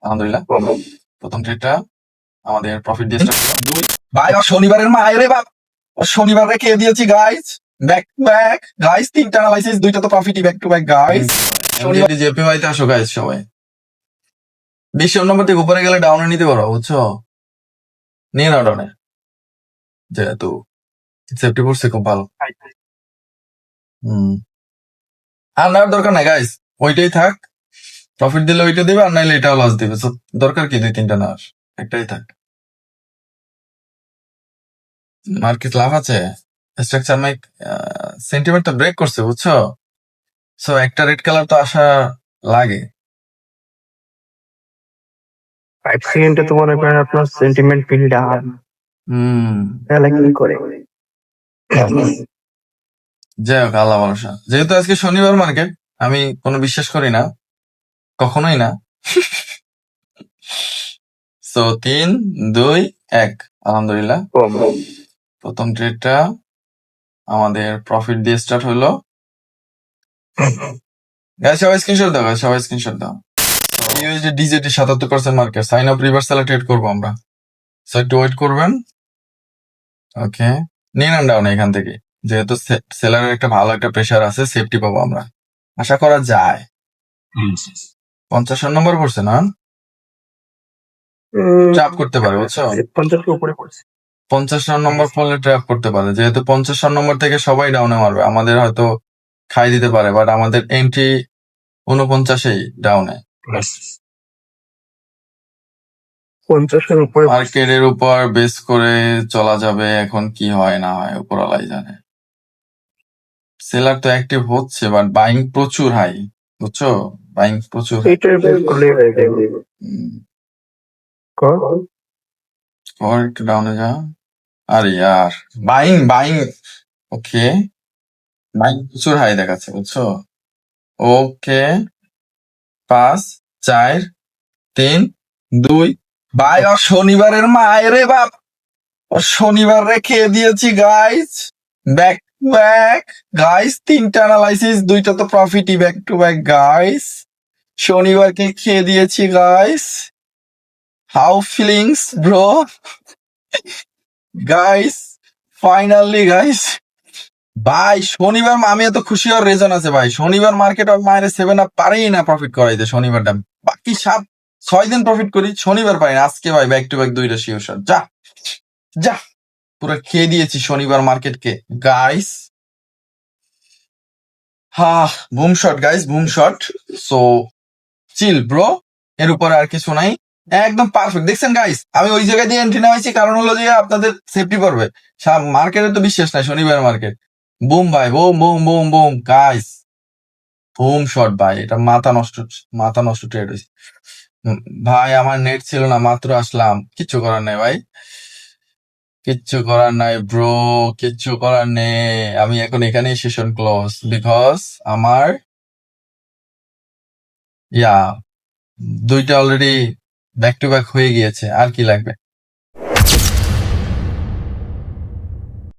আলহামদুলিল্লাহ প্রথম ট্রেডটা আমাদের প্রফিট দিয়ে start হলো। দুই ভাই আর শনিবারের মায়ের রে বাপ শনিবার রেখে দিয়েছি গাইস ব্যাক ব্যাক গাইস তিনটা অ্যানালাইসিস দুইটা তো প্রফিটই ব্যাক টু ব্যাক গাইস শনিবার জেপিওয়াই তে আসো গাইস সবাই 20 নম্বর থেকে উপরে গেলে ডাউনে নিতে পারো বুঝছো নিয়ে নাও ডাউনে যেহেতু সেফটি পড়ছে খুব ভালো হুম আর নেওয়ার দরকার নাই গাইস ওইটাই থাক প্রফিট দিলে ওইটা দিবে আর নাইলে এটাও লস দিবে So, দরকার কি 2-3টা নেওয়ার একটাই থাক মার্কেট লাভ আছে স্ট্রাকচার মাইক সেন্টিমেন্ট তো ব্রেক করছে বুঝছো সো একটা রেড কালার তো আসা লাগে 5 সেকেন্ডে তো মনে করেন আপনার সেন্টিমেন্ট ফিল ডাউন হুম তাহলে কি করে যাই হোক আল্লাহ ভরসা যেহেতু আজকে শনিবার মার্কেট আমি কোনো বিশ্বাস করি না কখনোই না সো 3-2-1 আলহামদুলিল্লাহ প্রথম ট্রেডটা আমাদের প্রফিট দিয়ে স্টার্ট হলো গাইস সবাই স্ক্রিনশট দাও guys, সবাই স্ক্রিনশট দাও USD DJT 77% market sign up রিভার্সালে ট্রেড করবো আমরা সো একটু ওয়েট করবেন ওকে নিয়ে নেন ডাউন এখান থেকে যেহেতু সেলারের একটা ভালো একটা প্রেসার আছে সেফটি পাবো আমরা আশা করা যায় 50 নম্বর পড়ছে না ট্র্যাপ করতে পারে বুঝছো 50 উপরে পড়ছে 50 নম্বর পড়লে ট্র্যাপ করতে পারে যেহেতু 50 নম্বর থেকে সবাই ডাউনে মারবে আমাদের হয়তো খাই দিতে পারে বাট আমাদের এন্ট্রি 49-এই ডাউনে 50 উপরে মার্কেটের উপর বেস করে চলা যাবে এখন কি হয় না হয় উপরওয়ালাই জানে সেলার তো অ্যাক্টিভ হচ্ছে বাট বাইং প্রচুর হাই বুঝছো বাইং প্রচুর high। এইটার বের করলে হয়ে যাবে কর और একটু ডাউনে যা আরে ইয়ার বাইং বাইং ওকে বাইং প্রচুর হাই দেখাচ্ছে বুঝছো ওকে 5-4-3-2 ভাই আর শনিবারের মায়ের রে বাপ আর শনিবার রেখে দিয়েছি গাইস ব্যাক ব্যাক গাইস তিনটা অ্যানালাইসিস দুইটা তো প্রফিটই ব্যাক টু ব্যাক গাইস শনিবারকে খেয়ে দিয়েছি guys how feelings bro guys finally guys ভাই শনিবার আমি এত খুশি হওয়ার রিজন আছে ভাই শনিবার মার্কেট আর মায়ের 7 আপ পারেই না প্রফিট করাইতে শনিবারটা বাকি 6 দিন প্রফিট করি শনিবার পাই না আজকে ভাই ব্যাক টু ব্যাক দুইটা শিওর শট যা যা পুরো খেয়ে দিয়েছি শনিবার মার্কেটকে গাইস হা boom shot guys boom shot so chill bro এর উপরে আর কিছু নাই একদম পারফেক্ট দেখছেন গাইস আমি ওই জায়গায় দিয়ে এন্ট্রি নেওয়াইছি কারণ হলো যে আপনাদের সেফটি পড়বে মার্কেটে তো বিশ্বাস নাই শনিবার মার্কেট বুম ভাই boom boom boom boom guys boom shot ভাই এটা মাথা নষ্ট ট্রেড হয়েছে ভাই আমার নেট ছিল না মাত্র আসলাম কিচ্ছু করার নেই ভাই কিচ্ছু করার নাই ব্রো কিচ্ছু করার নেই আমি এখন এখানেই সেশন ক্লোজ বিকজ আমার দুইটা অলরেডি ব্যাক টু ব্যাক হয়ে গিয়েছে আর কি লাগবে